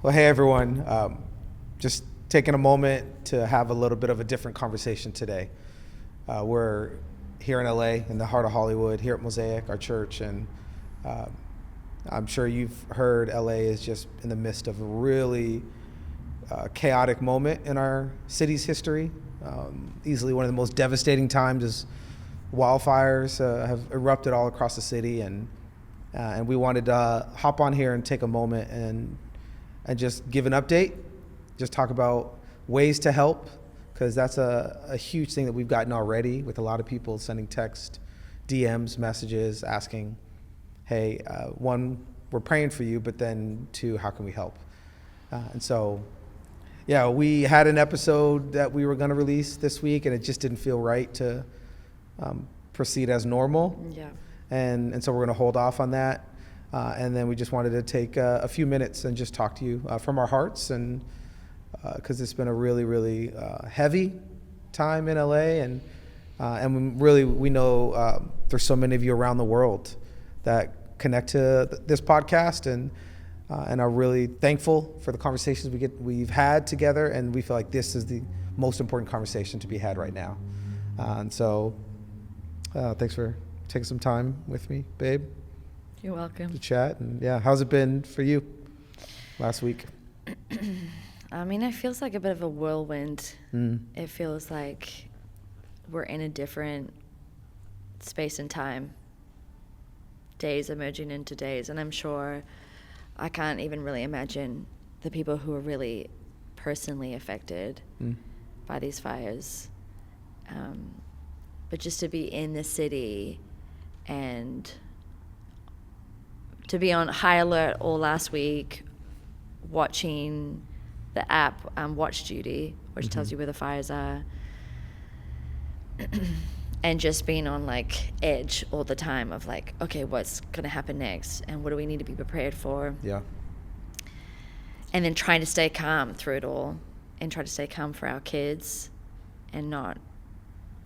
Well, hey everyone. Just taking a moment to have a little bit of a different conversation today. We're here in LA, in the heart of Hollywood, here at Mosaic, our church, and I'm sure you've heard LA is just in the midst of a really chaotic moment in our city's history. Easily one of the most devastating times is wildfires have erupted all across the city, and we wanted to hop on here and take a moment and just give an update, just talk about ways to help, because that's a huge thing that we've gotten already with a lot of people sending text, DMs, messages, asking, hey, one, we're praying for you, but then two, how can we help? And so, yeah, we had an episode that we were going to release this week, and it just didn't feel right to proceed as normal. Yeah. And so we're going to hold off on that. And then we just wanted to take a few minutes and just talk to you from our hearts, and because it's been a really, really heavy time in LA, and we know there's so many of you around the world that connect to this podcast, and are really thankful for the conversations we've had together, and we feel like this is the most important conversation to be had right now. And so, thanks for taking some time with me, babe. You're welcome. To chat. And yeah, how's it been for you last week? I mean, it feels like a bit of a whirlwind. It feels like we're in a different space and time. Days are merging into days, and I'm sure I can't even really imagine the people who are really personally affected by these fires. But just to be in the city and to be on high alert all last week, watching the app Watch Duty, which tells you where the fires are, and just being on like edge all the time of like, okay, what's gonna happen next, and what do we need to be prepared for? Yeah. And then trying to stay calm through it all, and try to stay calm for our kids, and not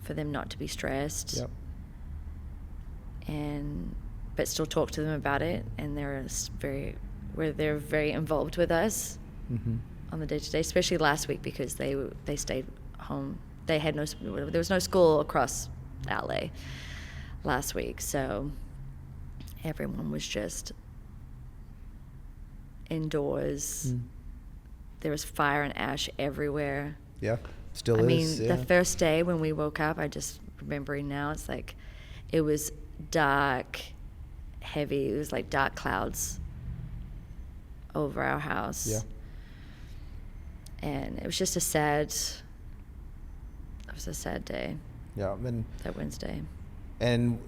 for them not to be stressed. Yep. But still talk to them about it, and they're very involved with us on the day-to-day, especially last week because they stayed home. There was no school across LA last week, so everyone was just indoors. There was fire and ash everywhere. Yeah, still I is. mean, the first day when we woke up, I just remembering now, it's like it was dark, heavy. It was like dark clouds over our house. Yeah. And it was just a sad day. Yeah. And that Wednesday. And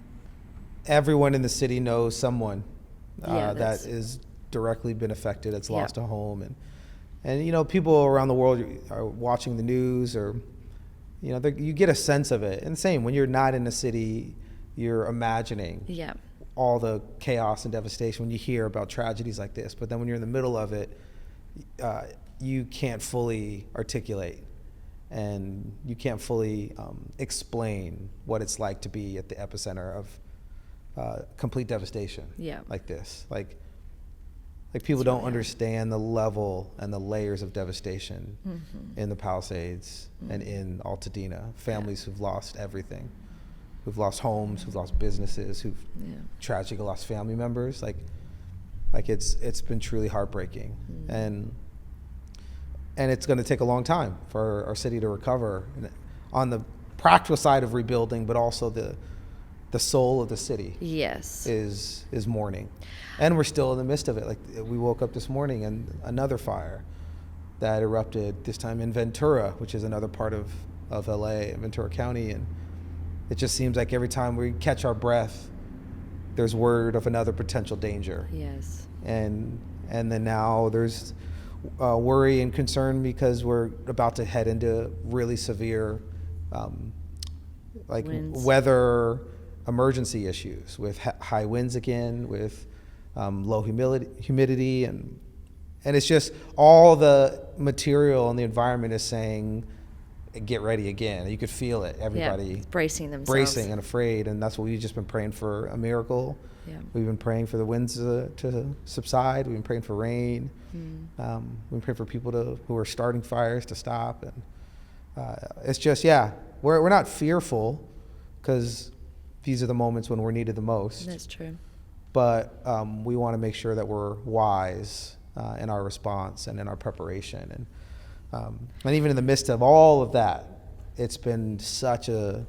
everyone in the city knows someone that is directly been affected, that's lost a home. And you know, people around the world are watching the news, or you know, you get a sense of it. And same, when you're not in the city, you're imagining all the chaos and devastation when you hear about tragedies like this. But then when you're in the middle of it, you can't fully articulate, and you can't fully explain what it's like to be at the epicenter of complete devastation like this. Like people don't understand the level and the layers of devastation in the Palisades and in Altadena. Families who've lost everything, who've lost homes, who've lost businesses, who've tragically lost family members. Like it's been truly heartbreaking, and it's going to take a long time for our city to recover on the practical side of rebuilding, but also the soul of the city is mourning. And we're still in the midst of it. Like, we woke up this morning and another fire that erupted, this time in Ventura, which is another part of LA, Ventura County. And it just seems like every time we catch our breath, there's word of another potential danger. Yes. And then now there's worry and concern because we're about to head into really severe weather emergency issues with high winds again, with low humidity, and it's just all the material and the environment is saying, get ready again. You could feel it. Everybody bracing themselves, bracing and afraid, and that's what we've just been praying for, a miracle Yeah. We've been praying for the winds to subside. We've been praying for rain. We've been praying for people who are starting fires to stop. And it's just, we're not fearful, because these are the moments when we're needed the most. That's true. But we want to make sure that we're wise in our response and in our preparation. And even in the midst of all of that, it's been such a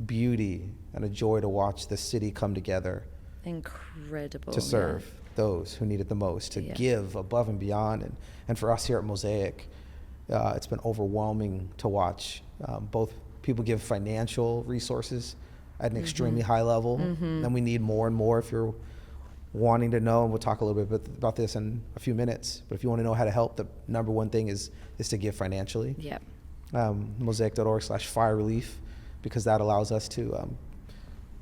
beauty and a joy to watch the city come together. Incredible. To serve those who need it the most, to give above and beyond. And for us here at Mosaic, it's been overwhelming to watch both people give financial resources at an extremely high level, and we need more and more. If you're wanting to know, and we'll talk a little bit about this in a few minutes, but if you want to know how to help, the number one thing is to give financially. Yeah. Mosaic.org/fire relief, because that allows us to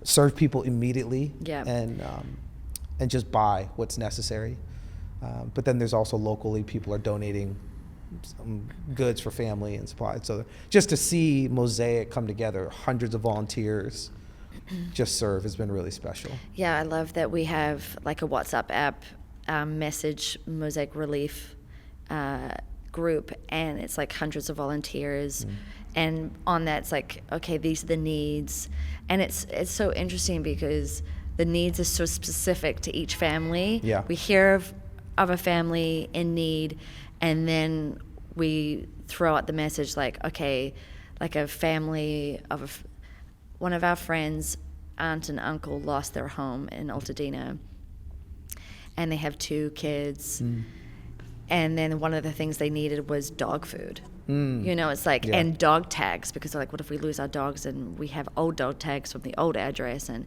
serve people immediately and just buy what's necessary. But then there's also locally, people are donating some goods for family and supplies. So just to see Mosaic come together, hundreds of volunteers just serve, has been really special. Yeah, I love that we have like a WhatsApp app message Mosaic Relief group, and it's like hundreds of volunteers. And on that, it's like, okay, these are the needs. And it's so interesting because the needs are so specific to each family. Yeah. We hear of a family in need, and then we throw out the message like, okay, like a family of one of our friends' aunt and uncle lost their home in Altadena, and they have 2 kids. And then one of the things they needed was dog food. You know, it's like, and dog tags, because they're like, what if we lose our dogs and we have old dog tags from the old address? And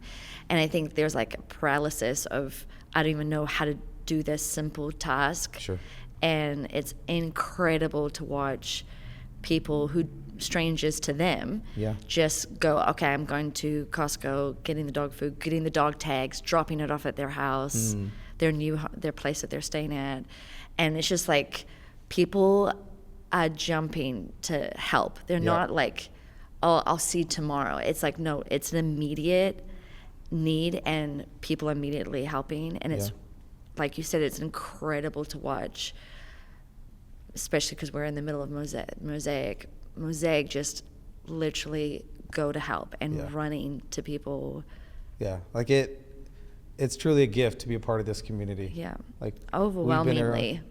I think there's like a paralysis of, I don't even know how to do this simple task. Sure. And it's incredible to watch people who, strangers to them, just go, okay, I'm going to Costco, getting the dog food, getting the dog tags, dropping it off at their house, their place that they're staying at. And it's just like people are jumping to help. They're not like, oh, I'll see tomorrow. It's like, no, it's an immediate need, and people are immediately helping. And it's, like you said, it's incredible to watch, especially because we're in the middle of Mosaic. Mosaic just literally go to help and running to people. Yeah, like it's truly a gift to be a part of this community. Yeah, like overwhelmingly.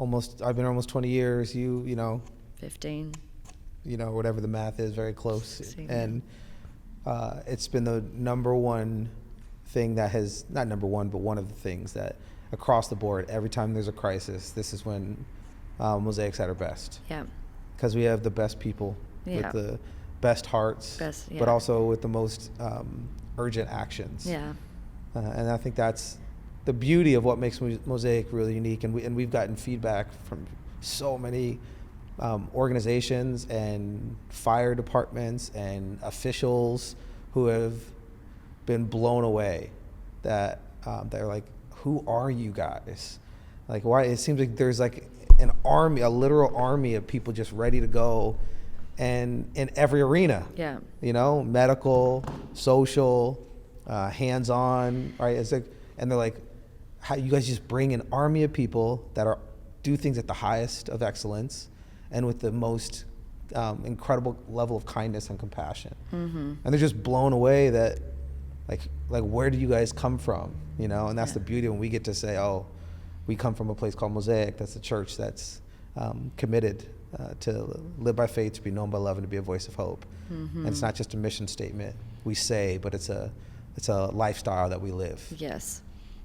I've been here almost 20 years. You know, 15. You know, whatever the math is, very close. 16. And it's been the number one thing that has, not number one, but one of the things that across the board, every time there's a crisis, this is when Mosaic's at our best. Yeah. Because we have the best people with the best hearts, but also with the most urgent actions. Yeah. And I think that's the beauty of what makes Mosaic really unique. And we've gotten feedback from so many organizations and fire departments and officials who have been blown away that they're like, who are you guys? Like, why? It seems like there's like an army, a literal army of people just ready to go, and in every arena. Yeah. You know, medical, social, hands-on, right? It's like, and they're like, how you guys just bring an army of people that do things at the highest of excellence and with the most incredible level of kindness and compassion. And they're just blown away that, like where do you guys come from? You know, and that's the beauty when we get to say, oh, we come from a place called Mosaic. That's a church that's committed to live by faith, to be known by love, and to be a voice of hope. And it's not just a mission statement we say, but it's a lifestyle that we live. Yes.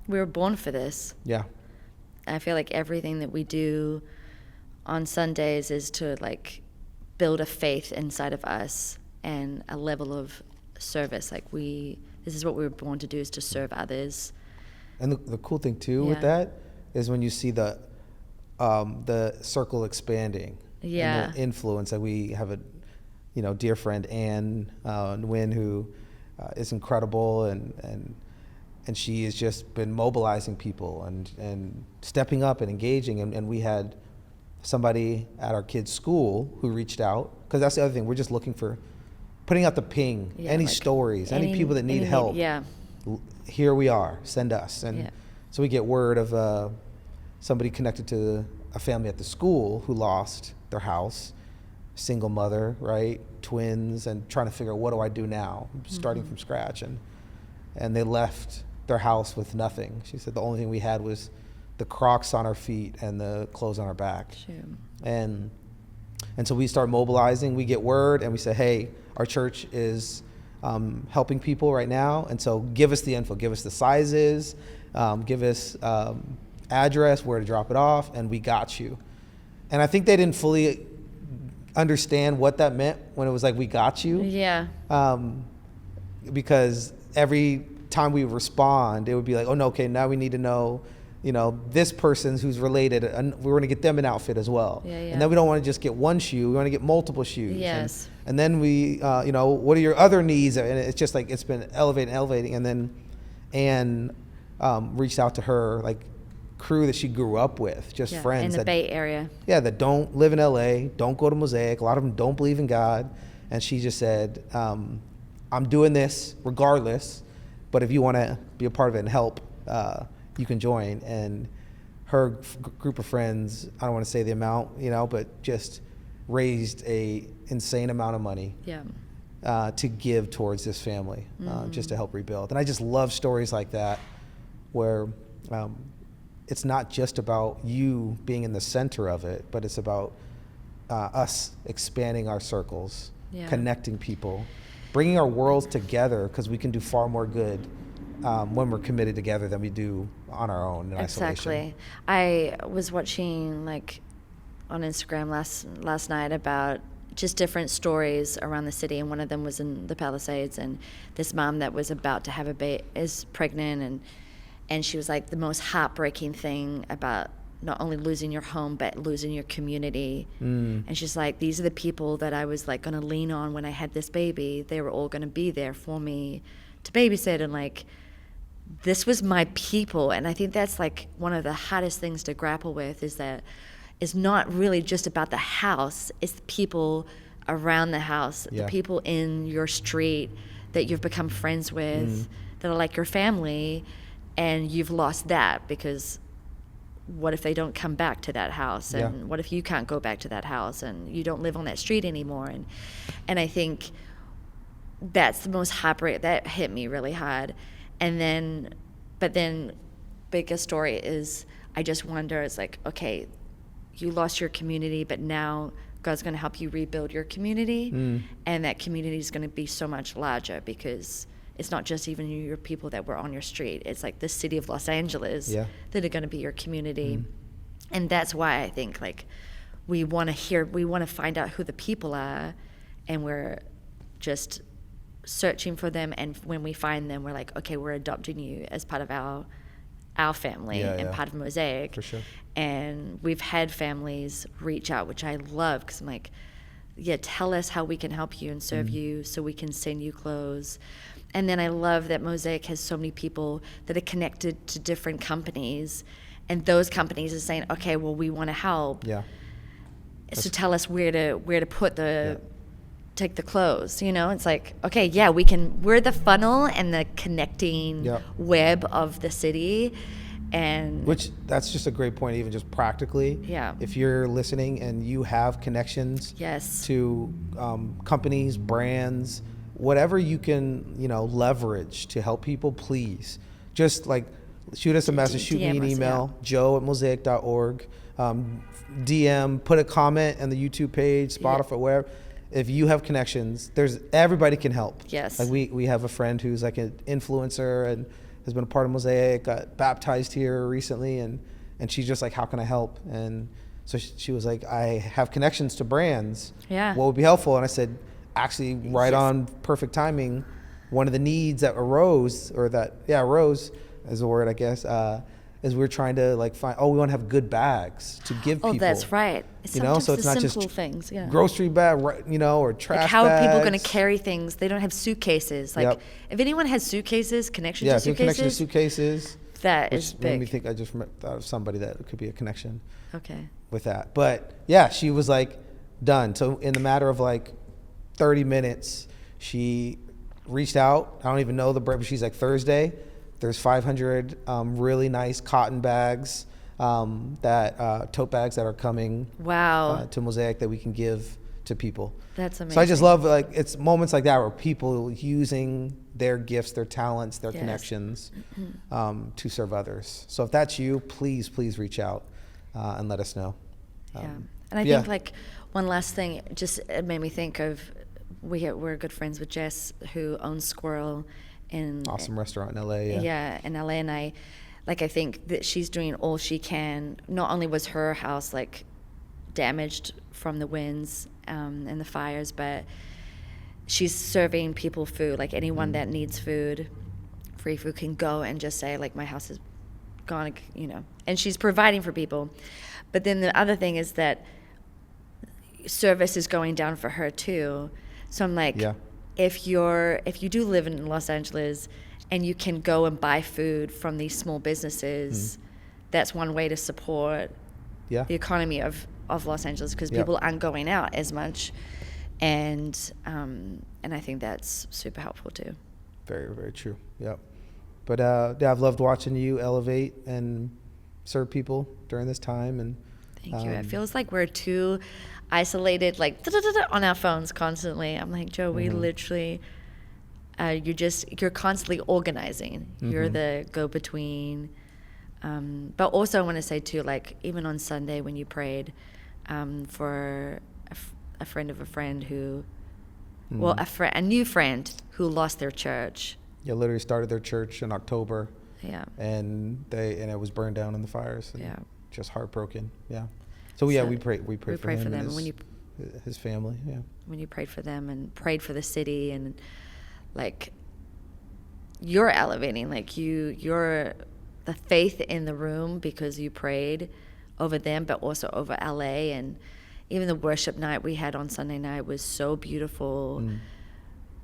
We were born for this. Yeah. I feel like everything that we do on Sundays is to like build a faith inside of us and a level of service. Like this is what we were born to do, is to serve others. And the cool thing too with that is when you see the circle expanding. Yeah. And the influence that we have a, dear friend Ann Nguyen, who is incredible, and she has just been mobilizing people and stepping up and engaging. And we had somebody at our kids' school who reached out, because that's the other thing. We're just looking for putting out the ping, any stories, any people that need help. here we are, send us. And Yeah. so we get word of somebody connected to a family at the school who lost their house, single mother, right, twins, and trying to figure out, what do I do now, starting from scratch. And they left their house with nothing. She said the only thing we had was the Crocs on our feet and the clothes on our back. Sure. And so we start mobilizing. We get word and we say, hey, our church is helping people right now, and so give us the info, give us the sizes, give us address, where to drop it off, and we got you. And I think they didn't fully understand what that meant when it was like, we got you. Yeah. Because every time we respond, it would be like, oh no, okay, now we need to know, this person who's related, and we want to get them an outfit as well. Yeah. And then we don't want to just get one shoe, we want to get multiple shoes. Yes. And then we, what are your other needs? And it's just like, it's been elevating. And then Anne reached out to her, like, crew that she grew up with, just friends in the Bay Area. Yeah, that don't live in LA, don't go to Mosaic. A lot of them don't believe in God. And she just said, I'm doing this regardless, but if you want to be a part of it and help, you can join. And her group of friends, I don't want to say the amount, but just raised a insane amount of money to give towards this family, just to help rebuild. And I just love stories like that, where it's not just about you being in the center of it, but it's about us expanding our circles, connecting people, bringing our worlds together, because we can do far more good when we're committed together than we do on our own in isolation. Exactly. I was watching on Instagram last night about just different stories around the city, and one of them was in the Palisades, and this mom that was about to have is pregnant, and she was like, the most heartbreaking thing about not only losing your home, but losing your community. And she's like, these are the people that I was going to lean on when I had this baby. They were all going to be there for me to babysit, and this was my people. And I think that's one of the hardest things to grapple with, is that it's not really just about the house, it's the people around the house, the people in your street that you've become friends with, that are like your family, and you've lost that, because what if they don't come back to that house, and what if you can't go back to that house, and you don't live on that street anymore? And I think that's the most heartbreak that hit me really hard. But then bigger story is, I just wonder, it's okay, you lost your community, but now God's going to help you rebuild your community, and that community is going to be so much larger, because it's not just even your people that were on your street. It's the city of Los Angeles that are going to be your community. And that's why I think we want to find out who the people are, and we're just searching for them. And when we find them, we're like, okay, we're adopting you as part of our family and part of Mosaic. For sure. And we've had families reach out, which I love, because I'm like, tell us how we can help you and serve you, so we can send you clothes. And then I love that Mosaic has so many people that are connected to different companies, and those companies are saying, okay, well, we want to help. So tell us where to put take the clothes. It's okay, we're the funnel and the connecting web of the city. And which, that's just a great point, even just practically. If you're listening and you have connections to companies, brands, whatever you can, leverage to help people, please just shoot us a message, shoot me an email, joe@mosaic.org, DM, put a comment on the YouTube page, Spotify, wherever. If you have connections, everybody can help. We have a friend who's an influencer and has been a part of Mosaic, got baptized here recently, and she's just how can I help? And so she was like, I have connections to brands. What would be helpful? And I said, actually, right on perfect timing, one of the needs that arose is the word, I guess, is we're trying to find, we want to have good bags to give people. Oh, that's right. Sometimes so it's not just things, grocery bag, or trash how bags. Are people going to carry things? They don't have suitcases. If anyone has suitcases, connections to suitcases. Connection to suitcases. That is big. Made me think, I just thought of somebody that could be a connection. Okay. With that. But she was done. So in the matter of 30 minutes, she reached out. I don't even know the brand, but she's like, Thursday, there's 500 really nice cotton bags, tote bags that are coming Wow. to Mosaic that we can give to people. That's amazing. So I just love, like, it's moments like that where people using their gifts, their talents, their connections to serve others. So if that's you, please reach out and let us know. And I think, like, one last thing, just it made me think of, we're good friends with Jess, who owns Squirrel in awesome restaurant in LA. In LA, and I think that she's doing all she can. Not only was her house like damaged from the winds and the fires, but she's serving people food. Like, anyone that needs food, free food, can go and just say, like, my house is gone, you know, and she's providing for people. But then the other thing is that service is going down for her too. So I'm like, if you do live in Los Angeles and you can go and buy food from these small businesses, that's one way to support the economy of Los Angeles, because people aren't going out as much, and I think that's super helpful too. Very, very true. Yep. But I've loved watching you elevate and serve people during this time. And thank you. It feels like we're too isolated, like on our phones constantly. I'm like, Joe, we literally, you're constantly organizing. You're the go-between. But also I want to say too, like, even on Sunday when you prayed for a friend of a friend who, a new friend who lost their church. Yeah, literally started their church in October. Yeah. And it was burned down in the fires. And just heartbroken. Yeah. So we prayed for him and his family. Yeah. When you prayed for them and prayed for the city, and like, you're elevating, like, you're the faith in the room because you prayed over them, but also over LA. And even the worship night we had on Sunday night was so beautiful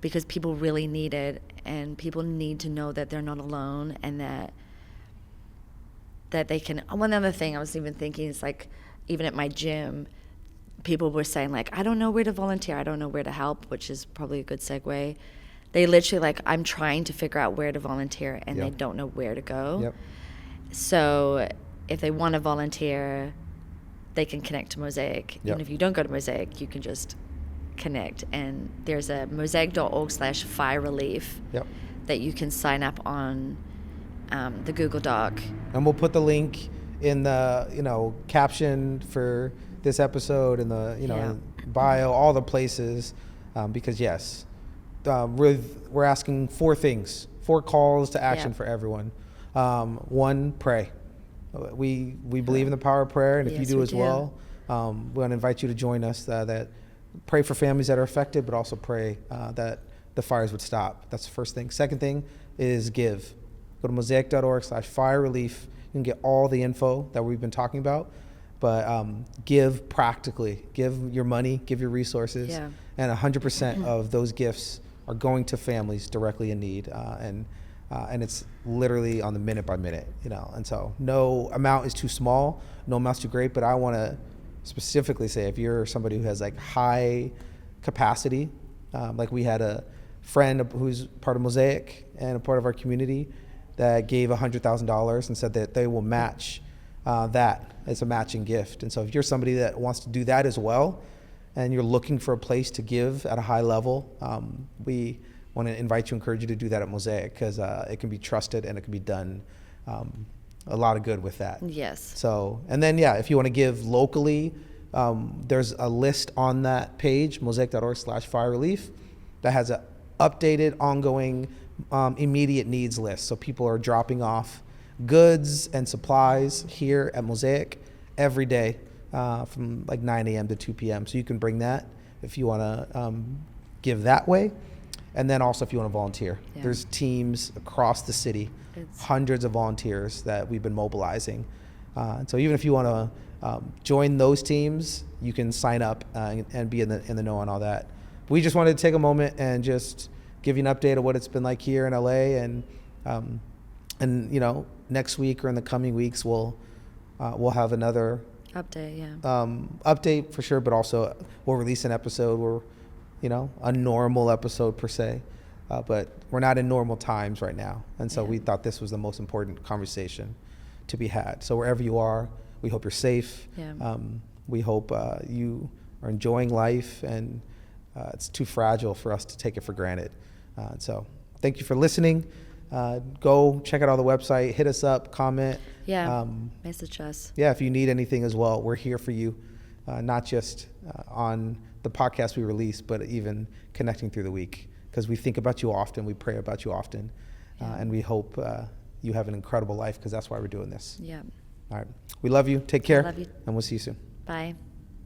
because people really need it, and people need to know that they're not alone, and that they can. One other thing I was even thinking is, like, even at my gym, people were saying, like, I don't know where to volunteer, I don't know where to help, which is probably a good segue. They literally, like, I'm trying to figure out where to volunteer, and they don't know where to go. Yep. So if they want to volunteer, they can connect to Mosaic. Yep. Even if you don't go to Mosaic, you can just connect. And there's a mosaic.org/fire relief that you can sign up on the Google Doc. And we'll put the link in the caption for this episode, and the bio, all the places, because we're asking 4 things, 4 calls to action for everyone. 1, pray. We believe in the power of prayer, and if you do as well, we want to invite you to join us. That pray for families that are affected, but also pray that the fires would stop. That's the first thing. Second thing is give. Go to mosaic.org/fire relief. You can get all the info that we've been talking about, but give practically. Give your money, give your resources, and 100% of those gifts are going to families directly in need, and it's literally on the minute by minute, and so no amount is too small, no amount's too great, but I want to specifically say, if you're somebody who has, like, high capacity, like we had a friend who's part of Mosaic and a part of our community that gave $100,000 and said that they will match that as a matching gift. And so if you're somebody that wants to do that as well, and you're looking for a place to give at a high level, we want to encourage you to do that at Mosaic, because it can be trusted and it can be done a lot of good with that. Yes. So, and then, if you want to give locally, there's a list on that page, mosaic.org/fire relief, that has an updated, ongoing, immediate needs list. So people are dropping off goods and supplies here at Mosaic every day from like 9 a.m. to 2 p.m. So you can bring that if you want to give that way. And then also if you want to volunteer. There's teams across the city, hundreds of volunteers that we've been mobilizing. And so even if you want to join those teams, you can sign up and be in the know on all that. We just wanted to take a moment and just give you an update of what it's been like here in LA, and next week or in the coming weeks we'll have another update, update for sure, but also we'll release an episode where a normal episode per se, but we're not in normal times right now. And so Yeah. we thought this was the most important conversation to be had. So wherever you are, we hope you're safe. Yeah. We hope you are enjoying life, and it's too fragile for us to take it for granted. So thank you for listening. Go check out all the website, hit us up, comment. Yeah. Message us. Yeah, if you need anything as well, we're here for you, not just on the podcast we release, but even connecting through the week, because we think about you often, we pray about you often, and we hope you have an incredible life, because that's why we're doing this. Yeah. All right. We love you. Take care. Love you. And we'll see you soon. Bye.